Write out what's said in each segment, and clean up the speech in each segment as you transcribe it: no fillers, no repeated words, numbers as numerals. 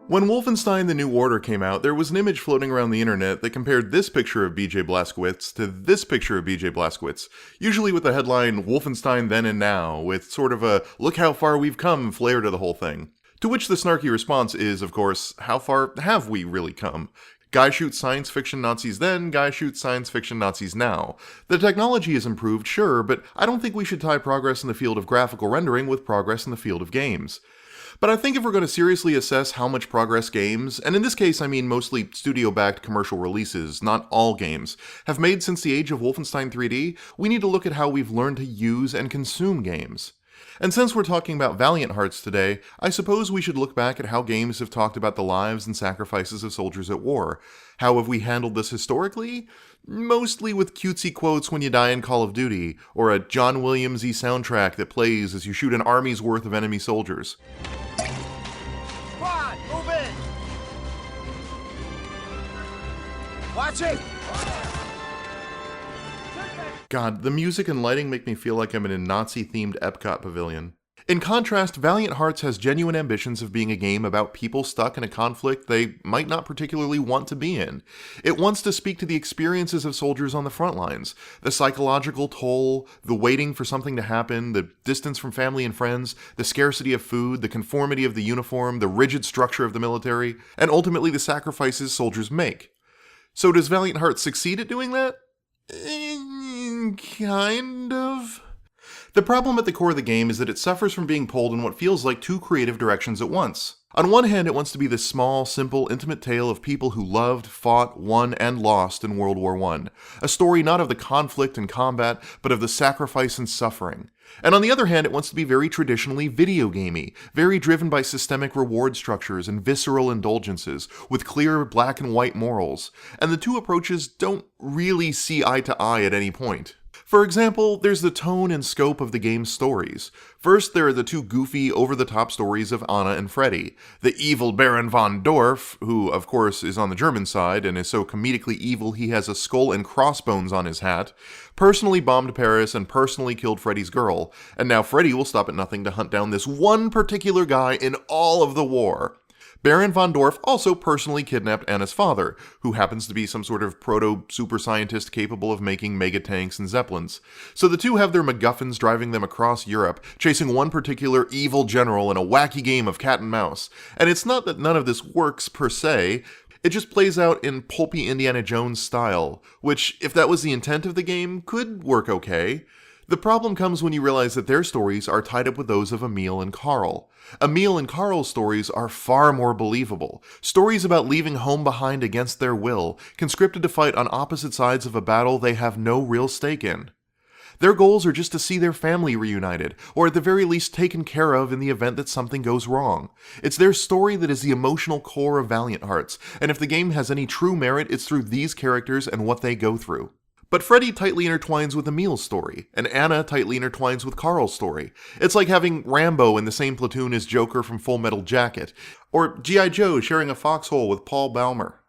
When Wolfenstein: The New Order came out, there was an image floating around the internet that compared this picture of BJ Blazkowicz to this picture of BJ Blazkowicz, usually with the headline, Wolfenstein Then and Now, with sort of a, look how far we've come flair to the whole thing. To which the snarky response is, of course, how far have we really come? Guy shoots science fiction Nazis then, guy shoots science fiction Nazis now. The technology has improved, sure, but I don't think we should tie progress in the field of graphical rendering with progress in the field of games. But I think if we're going to seriously assess how much progress games, and in this case I mean mostly studio-backed commercial releases, not all games, have made since the age of Wolfenstein 3D, we need to look at how we've learned to use and consume games. And since we're talking about Valiant Hearts today, I suppose we should look back at how games have talked about the lives and sacrifices of soldiers at war. How have we handled this historically? Mostly with cutesy quotes when you die in Call of Duty, or a John Williams-y soundtrack that plays as you shoot an army's worth of enemy soldiers. Squad, move in! Watch it! God, the music and lighting make me feel like I'm in a Nazi-themed Epcot pavilion. In contrast, Valiant Hearts has genuine ambitions of being a game about people stuck in a conflict they might not particularly want to be in. It wants to speak to the experiences of soldiers on the front lines, the psychological toll, the waiting for something to happen, the distance from family and friends, the scarcity of food, the conformity of the uniform, the rigid structure of the military, and ultimately the sacrifices soldiers make. So does Valiant Hearts succeed at doing that? Kind of. The problem at the core of the game is that it suffers from being pulled in what feels like two creative directions at once. On one hand, it wants to be this small, simple, intimate tale of people who loved, fought, won, and lost in World War I. A story not of the conflict and combat, but of the sacrifice and suffering. And on the other hand, it wants to be very traditionally video gamey, very driven by systemic reward structures and visceral indulgences, with clear black and white morals. And the two approaches don't really see eye to eye at any point. For example, there's the tone and scope of the game's stories. First, there are the two goofy, over-the-top stories of Anna and Freddy. The evil Baron von Dorf, who, of course, is on the German side and is so comedically evil he has a skull and crossbones on his hat, personally bombed Paris and personally killed Freddy's girl, and now Freddy will stop at nothing to hunt down this one particular guy in all of the war. Baron von Dorf also personally kidnapped Anna's father, who happens to be some sort of proto-super scientist capable of making mega-tanks and zeppelins. So the two have their MacGuffins driving them across Europe, chasing one particular evil general in a wacky game of cat and mouse. And it's not that none of this works per se, it just plays out in pulpy Indiana Jones style, which, if that was the intent of the game, could work okay. The problem comes when you realize that their stories are tied up with those of Emil and Carl. Emil and Carl's stories are far more believable. Stories about leaving home behind against their will, conscripted to fight on opposite sides of a battle they have no real stake in. Their goals are just to see their family reunited, or at the very least taken care of in the event that something goes wrong. It's their story that is the emotional core of Valiant Hearts, and if the game has any true merit, it's through these characters and what they go through. But Freddy tightly intertwines with Emil's story, and Anna tightly intertwines with Carl's story. It's like having Rambo in the same platoon as Joker from Full Metal Jacket, or G.I. Joe sharing a foxhole with Paul Baumer.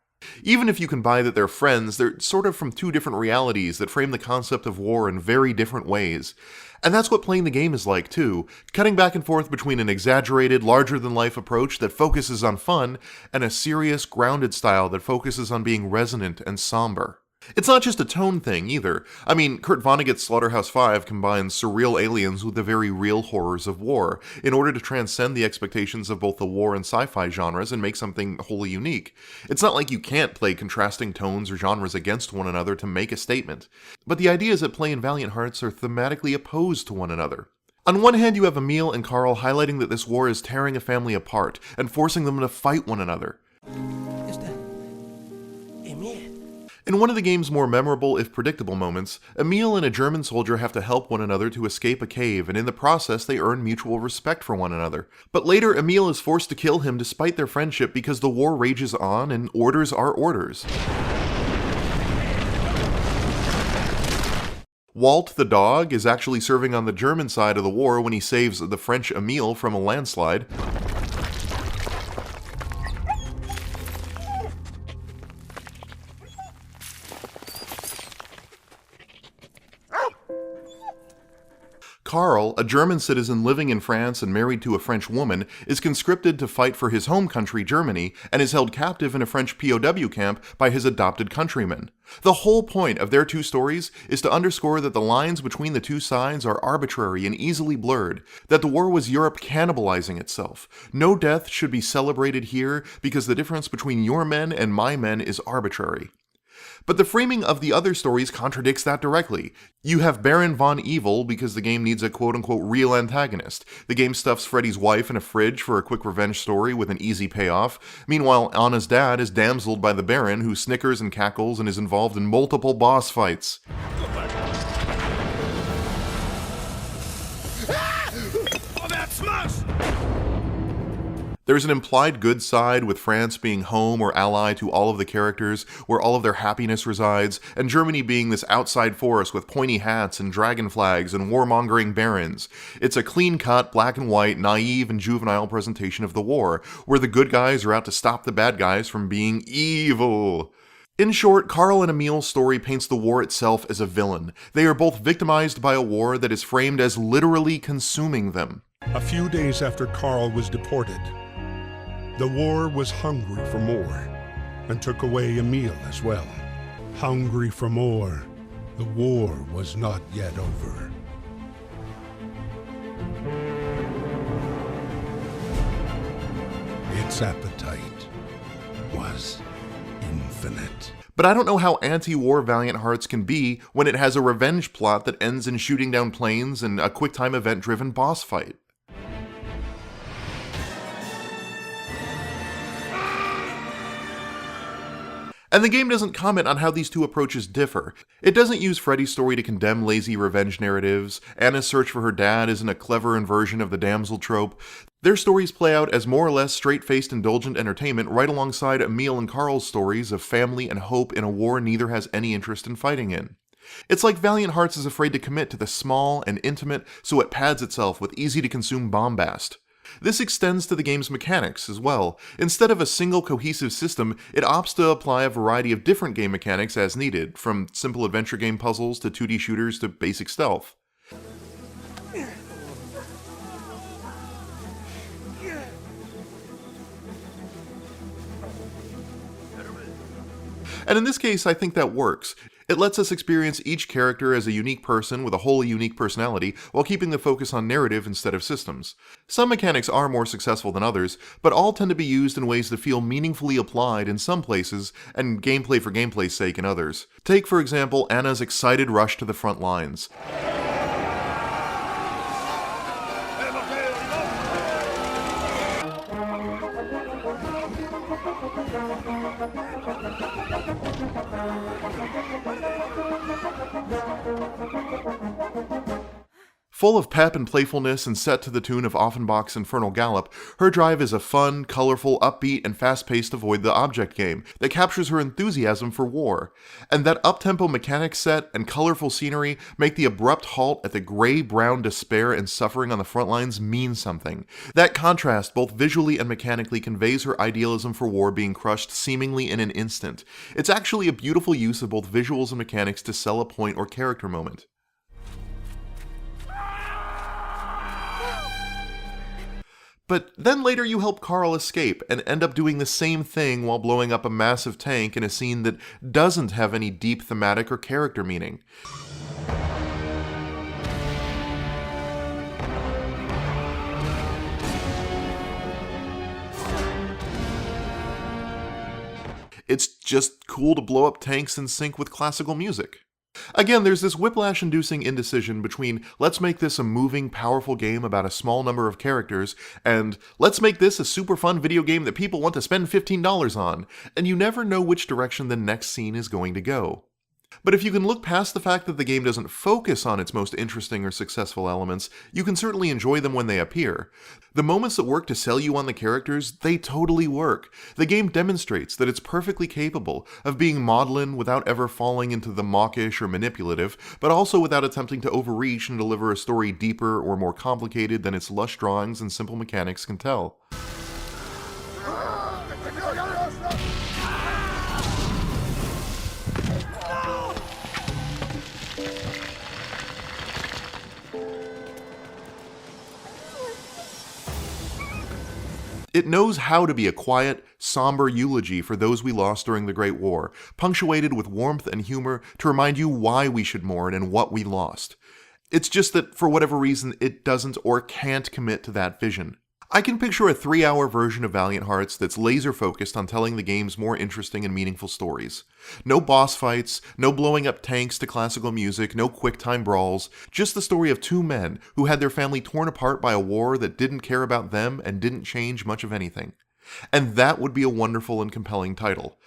Even if you can buy that they're friends, they're sort of from two different realities that frame the concept of war in very different ways. And that's what playing the game is like too, cutting back and forth between an exaggerated, larger-than-life approach that focuses on fun, and a serious, grounded style that focuses on being resonant and somber. It's not just a tone thing, either. I mean, Kurt Vonnegut's Slaughterhouse-5 combines surreal aliens with the very real horrors of war, in order to transcend the expectations of both the war and sci-fi genres and make something wholly unique. It's not like you can't play contrasting tones or genres against one another to make a statement. But the ideas at play in Valiant Hearts are thematically opposed to one another. On one hand, you have Emil and Carl highlighting that this war is tearing a family apart, and forcing them to fight one another. In one of the game's more memorable, if predictable moments, Emil and a German soldier have to help one another to escape a cave, and in the process they earn mutual respect for one another. But later, Emil is forced to kill him despite their friendship because the war rages on and orders are orders. Walt the dog is actually serving on the German side of the war when he saves the French Emil from a landslide. Karl, a German citizen living in France and married to a French woman, is conscripted to fight for his home country, Germany, and is held captive in a French POW camp by his adopted countrymen. The whole point of their two stories is to underscore that the lines between the two sides are arbitrary and easily blurred, that the war was Europe cannibalizing itself. No death should be celebrated here because the difference between your men and my men is arbitrary. But the framing of the other stories contradicts that directly. You have Baron von Evil because the game needs a quote-unquote real antagonist. The game stuffs Freddy's wife in a fridge for a quick revenge story with an easy payoff. Meanwhile, Anna's dad is damseled by the Baron, who snickers and cackles and is involved in multiple boss fights. Oh, that smash! There's an implied good side, with France being home or ally to all of the characters, where all of their happiness resides, and Germany being this outside force with pointy hats and dragon flags and warmongering barons. It's a clean-cut, black and white, naive and juvenile presentation of the war, where the good guys are out to stop the bad guys from being evil. In short, Karl and Emil's story paints the war itself as a villain. They are both victimized by a war that is framed as literally consuming them. A few days after Karl was deported, the war was hungry for more, and took away Emil as well. Hungry for more, the war was not yet over. Its appetite was infinite. But I don't know how anti-war Valiant Hearts can be when it has a revenge plot that ends in shooting down planes and a quick-time event-driven boss fight. And the game doesn't comment on how these two approaches differ. It doesn't use Freddy's story to condemn lazy revenge narratives. Anna's search for her dad isn't a clever inversion of the damsel trope. Their stories play out as more or less straight-faced indulgent entertainment right alongside Emil and Karl's stories of family and hope in a war neither has any interest in fighting in. It's like Valiant Hearts is afraid to commit to the small and intimate, so it pads itself with easy-to-consume bombast. This extends to the game's mechanics as well. Instead of a single cohesive system, it opts to apply a variety of different game mechanics as needed, from simple adventure game puzzles to 2D shooters to basic stealth. And in this case, I think that works. It lets us experience each character as a unique person with a wholly unique personality, while keeping the focus on narrative instead of systems. Some mechanics are more successful than others, but all tend to be used in ways that feel meaningfully applied in some places, and gameplay for gameplay's sake in others. Take, for example, Anna's excited rush to the front lines. Full of pep and playfulness and set to the tune of Offenbach's Infernal Gallop, her drive is a fun, colorful, upbeat, and fast-paced avoid the object game that captures her enthusiasm for war. And that up-tempo mechanic set and colorful scenery make the abrupt halt at the gray-brown despair and suffering on the front lines mean something. That contrast, both visually and mechanically, conveys her idealism for war being crushed seemingly in an instant. It's actually a beautiful use of both visuals and mechanics to sell a point or character moment. But then later you help Karl escape and end up doing the same thing while blowing up a massive tank in a scene that doesn't have any deep thematic or character meaning. It's just cool to blow up tanks in sync with classical music. Again, there's this whiplash-inducing indecision between let's make this a moving, powerful game about a small number of characters, and let's make this a super fun video game that people want to spend $15 on, and you never know which direction the next scene is going to go. But if you can look past the fact that the game doesn't focus on its most interesting or successful elements, you can certainly enjoy them when they appear. The moments that work to sell you on the characters, they totally work. The game demonstrates that it's perfectly capable of being maudlin without ever falling into the mawkish or manipulative, but also without attempting to overreach and deliver a story deeper or more complicated than its lush drawings and simple mechanics can tell. It knows how to be a quiet, somber eulogy for those we lost during the Great War, punctuated with warmth and humor to remind you why we should mourn and what we lost. It's just that, for whatever reason, it doesn't or can't commit to that vision. I can picture a 3-hour version of Valiant Hearts that's laser-focused on telling the game's more interesting and meaningful stories. No boss fights, no blowing up tanks to classical music, no quick-time brawls, just the story of two men who had their family torn apart by a war that didn't care about them and didn't change much of anything. And that would be a wonderful and compelling title.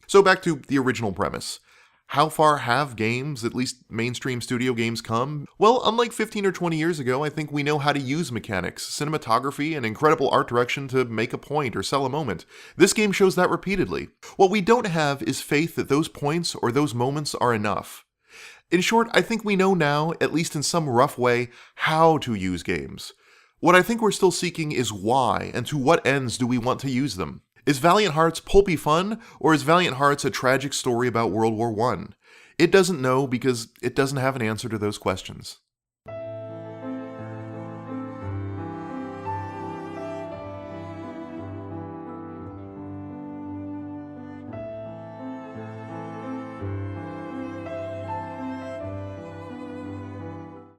So back to the original premise. How far have games, at least mainstream studio games, come? Well, unlike 15 or 20 years ago, I think we know how to use mechanics, cinematography, and incredible art direction to make a point or sell a moment. This game shows that repeatedly. What we don't have is faith that those points or those moments are enough. In short, I think we know now, at least in some rough way, how to use games. What I think we're still seeking is why, and to what ends do we want to use them. Is Valiant Hearts pulpy fun, or is Valiant Hearts a tragic story about World War I? It doesn't know because it doesn't have an answer to those questions.